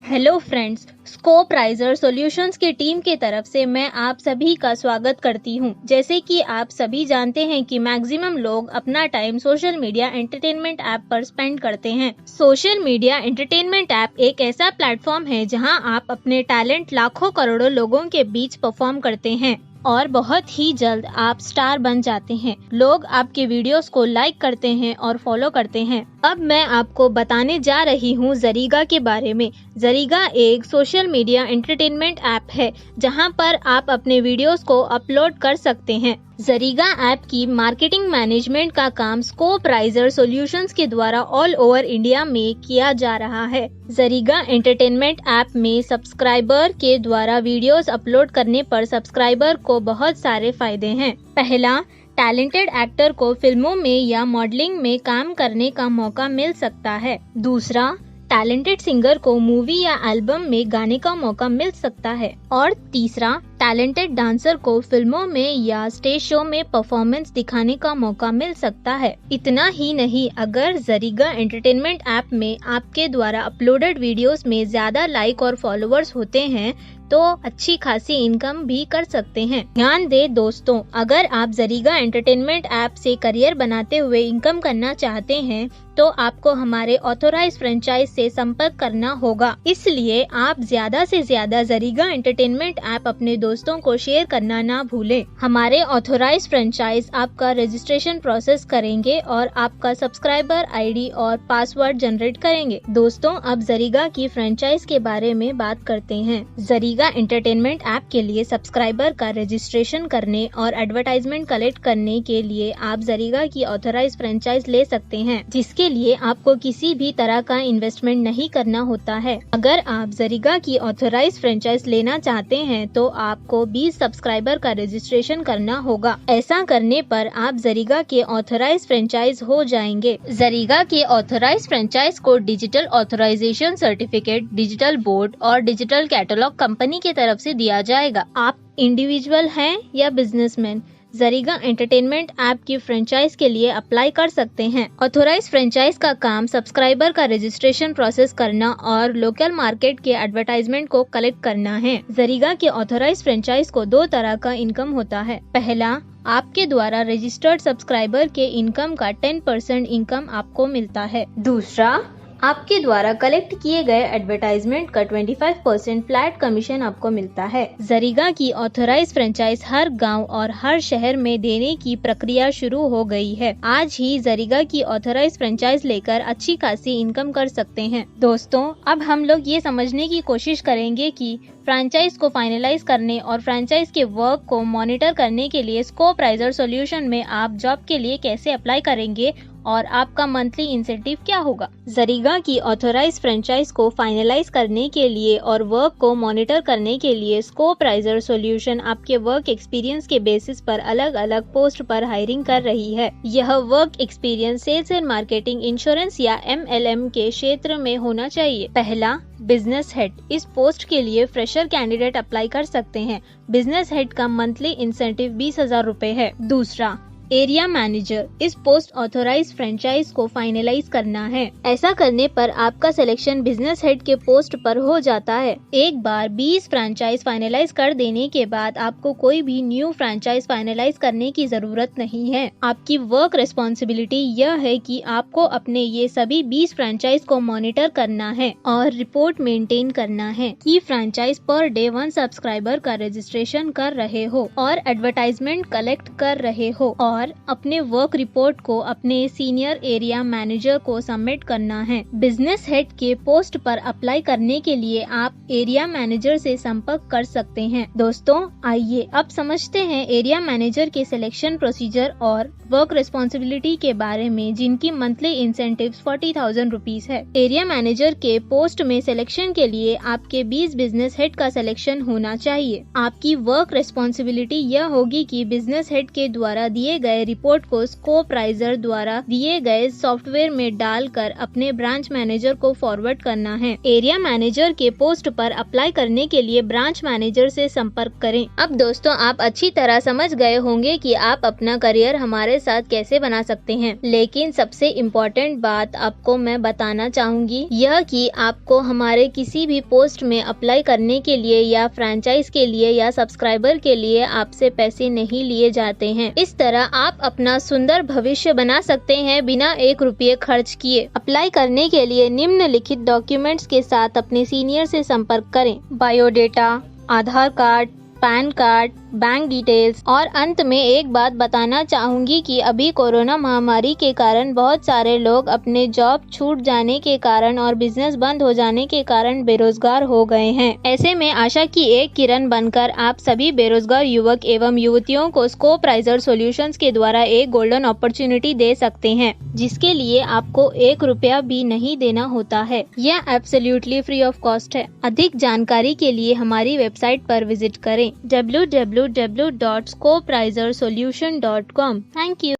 Hello friends, scope riser solutions की team की तरफ से मैं आप सभी का स्वागत करती हूं। जैसे कि आप सभी जानते हैं कि मैक्सिमम लोग अपना time social media entertainment app पर स्पेंड करते हैं। सोशल मीडिया एंटरटेनमेंट ऐप एक ऐसा प्लेटफॉर्म है जहां आप अपने टैलेंट लाखों करोड़ों लोगों के बीच परफॉर्म करते हैं और बहुत ही जल्द आप स्टार बन जाते हैं। लोग आपके वीडियोस को लाइक करते हैं और फॉलो करते हैं। अब मैं आपको बताने जा रही हूँ जरीगा के बारे में। जरीगा एक सोशल मीडिया एंटरटेनमेंट ऐप है जहाँ पर आप अपने वीडियोस को अपलोड कर सकते हैं। जरीगा ऐप की मार्केटिंग मैनेजमेंट का काम स्कोप राइजर सॉल्यूशंस के द्वारा ऑल ओवर इंडिया में किया जा रहा है। जरीगा एंटरटेनमेंट ऐप में सब्सक्राइबर के द्वारा वीडियोस अपलोड करने पर सब्सक्राइबर को बहुत सारे फायदे हैं। पहला, टैलेंटेड एक्टर को फिल्मों में या मॉडलिंग में काम करने का मौका मिल सकता है। दूसरा, टैलेंटेड सिंगर को मूवी या एल्बम में गाने का मौका मिल सकता है। और तीसरा, टैलेंटेड डांसर को फिल्मों में या स्टेज शो में परफॉर्मेंस दिखाने का मौका मिल सकता है। इतना ही नहीं, अगर जरीगा एंटरटेनमेंट ऐप में आपके द्वारा अपलोडेड वीडियोस में ज्यादा लाइक और फॉलोअर्स होते हैं तो अच्छी खासी इनकम भी कर सकते हैं। ध्यान दे दोस्तों, अगर आप जरीगा एंटरटेनमेंट ऐप से करियर बनाते हुए इनकम करना चाहते हैं तो आपको हमारे ऑथोराइज फ्रेंचाइज से संपर्क करना होगा। इसलिए आप ज्यादा से ज्यादा जरीगा एंटरटेनमेंट ऐप अपने दोस्तों को शेयर करना ना भूलें। हमारे ऑथोराइज फ्रेंचाइज आपका रजिस्ट्रेशन प्रोसेस करेंगे और आपका सब्सक्राइबर आईडी और पासवर्ड जनरेट करेंगे। दोस्तों, अब जरीगा की फ्रेंचाइज के बारे में बात करते हैं। जरीगा एंटरटेनमेंट ऐप के लिए सब्सक्राइबर का रजिस्ट्रेशन करने और एडवर्टाइजमेंट कलेक्ट करने के लिए आप जरीगा की ऑथोराइज फ्रेंचाइज ले सकते हैं, जिसके लिए आपको किसी भी तरह का इन्वेस्टमेंट नहीं करना होता है। अगर आप जरीगा की ऑथोराइज फ्रेंचाइज लेना चाहते हैं तो आपको 20 सब्सक्राइबर का रजिस्ट्रेशन करना होगा। ऐसा करने पर आप जरीगा के ऑथोराइज फ्रेंचाइज हो जाएंगे। जरीगा के ऑथोराइज फ्रेंचाइज को digital authorisation certificate, digital board और डिजिटल कैटलॉग कंपनी की तरफ से दिया जाएगा। आप इंडिविजुअल हैं या बिजनेसमैन, जरीगा एंटरटेनमेंट ऐप की फ्रेंचाइज के लिए अप्लाई कर सकते हैं। ऑथोराइज फ्रेंचाइज का काम सब्सक्राइबर का रजिस्ट्रेशन प्रोसेस करना और लोकल मार्केट के एडवर्टाइजमेंट को कलेक्ट करना है। जरीगा के ऑथोराइज फ्रेंचाइज को 2 तरह का इनकम होता है। पहला, आपके द्वारा रजिस्टर्ड सब्सक्राइबर के इनकम का 10% इनकम आपको मिलता है। दूसरा, आपके द्वारा कलेक्ट किए गए एडवर्टाइजमेंट का 25% फ्लैट कमीशन आपको मिलता है। जरीगा की ऑथोराइज फ्रेंचाइज हर गांव और हर शहर में देने की प्रक्रिया शुरू हो गई है। आज ही जरीगा की ऑथोराइज फ्रेंचाइज लेकर अच्छी खासी इनकम कर सकते हैं। दोस्तों, अब हम लोग ये समझने की कोशिश करेंगे कि फ्रेंचाइज को फाइनलाइज करने और फ्रेंचाइज के वर्क को मॉनिटर करने के लिए स्कोप राइजर सॉल्यूशन में आप जॉब के लिए कैसे अप्लाई करेंगे और आपका मंथली इंसेंटिव क्या होगा। जरीगा की ऑथोराइज फ्रेंचाइज को फाइनलाइज करने के लिए और वर्क को मॉनिटर करने के लिए स्कोप राइजर सॉल्यूशन आपके वर्क एक्सपीरियंस के बेसिस पर अलग अलग पोस्ट पर हायरिंग कर रही है। यह work experience sales and marketing, insurance या MLM के क्षेत्र में होना चाहिए। पहला, बिजनेस हेड। इस पोस्ट के लिए फ्रेशर कैंडिडेट अप्लाई कर सकते हैं। बिजनेस हेड का मंथली इंसेंटिव 20,000 रुपए है। दूसरा, एरिया मैनेजर। इस पोस्ट ऑथोराइज फ्रेंचाइज को फाइनलाइज करना है। ऐसा करने पर आपका सिलेक्शन बिजनेस हेड के पोस्ट पर हो जाता है। एक बार 20 फ्रेंचाइज फाइनलाइज कर देने के बाद आपको कोई भी न्यू फ्रेंचाइज फाइनलाइज करने की जरूरत नहीं है। आपकी वर्क रिस्पॉन्सिबिलिटी यह है कि आपको अपने ये सभी 20 फ्रेंचाइज को मॉनिटर करना है और रिपोर्ट मेंटेन करना है कि फ्रेंचाइज पर डे 1 सब्सक्राइबर का रजिस्ट्रेशन कर रहे हो और एडवर्टाइजमेंट कलेक्ट कर रहे हो और अपने वर्क रिपोर्ट को अपने सीनियर एरिया मैनेजर को सबमिट करना है। बिजनेस हेड के पोस्ट पर अप्लाई करने के लिए आप एरिया मैनेजर से संपर्क कर सकते हैं। दोस्तों, आइए अब समझते हैं एरिया मैनेजर के सिलेक्शन प्रोसीजर और वर्क रिस्पॉन्सिबिलिटी के बारे में, जिनकी मंथली इंसेंटिव 40,000 रुपीज है। एरिया मैनेजर के पोस्ट में सिलेक्शन के लिए आपके 20 बिजनेस हेड का सिलेक्शन होना चाहिए। आपकी वर्क रिस्पॉन्सिबिलिटी यह होगी कि बिजनेस हेड के द्वारा दिए गए रिपोर्ट को स्कोपराइजर द्वारा दिए गए सॉफ्टवेयर में डालकर अपने ब्रांच मैनेजर को फॉरवर्ड करना है। एरिया मैनेजर के पोस्ट पर अप्लाई करने के लिए ब्रांच मैनेजर से संपर्क करें। अब दोस्तों, आप अच्छी तरह समझ गए होंगे कि आप अपना करियर हमारे साथ कैसे बना सकते हैं, लेकिन सबसे इम्पोर्टेंट बात आपको मैं बताना चाहूंगी यह कि आपको हमारे किसी भी पोस्ट में अप्लाई करने के लिए या फ्रेंचाइज के लिए या सब्सक्राइबर के लिए आपसे पैसे नहीं लिए जाते हैं। इस तरह आप अपना सुंदर भविष्य बना सकते हैं बिना 1 रुपये खर्च किए। अप्लाई करने के लिए निम्नलिखित डॉक्यूमेंट्स के साथ अपने सीनियर से संपर्क करें: biodata, Aadhaar card, PAN card, bank details. और अंत में एक बात बताना चाहूंगी कि अभी कोरोना महामारी के कारण बहुत सारे लोग अपने जॉब छूट जाने के कारण और बिजनेस बंद हो जाने के कारण बेरोजगार हो गए हैं। ऐसे में आशा की एक किरण बनकर आप सभी बेरोजगार युवक एवं युवतियों को स्कोपराइजर सॉल्यूशंस के द्वारा एक गोल्डन अपॉर्चुनिटी दे सकते हैं, जिसके लिए आपको 1 रुपया भी नहीं देना होता है। यह एब्सोल्युटली फ्री ऑफ कॉस्ट है। अधिक जानकारी के लिए हमारी वेबसाइट पर विजिट करें www.scoprizersolution.com। Thank you.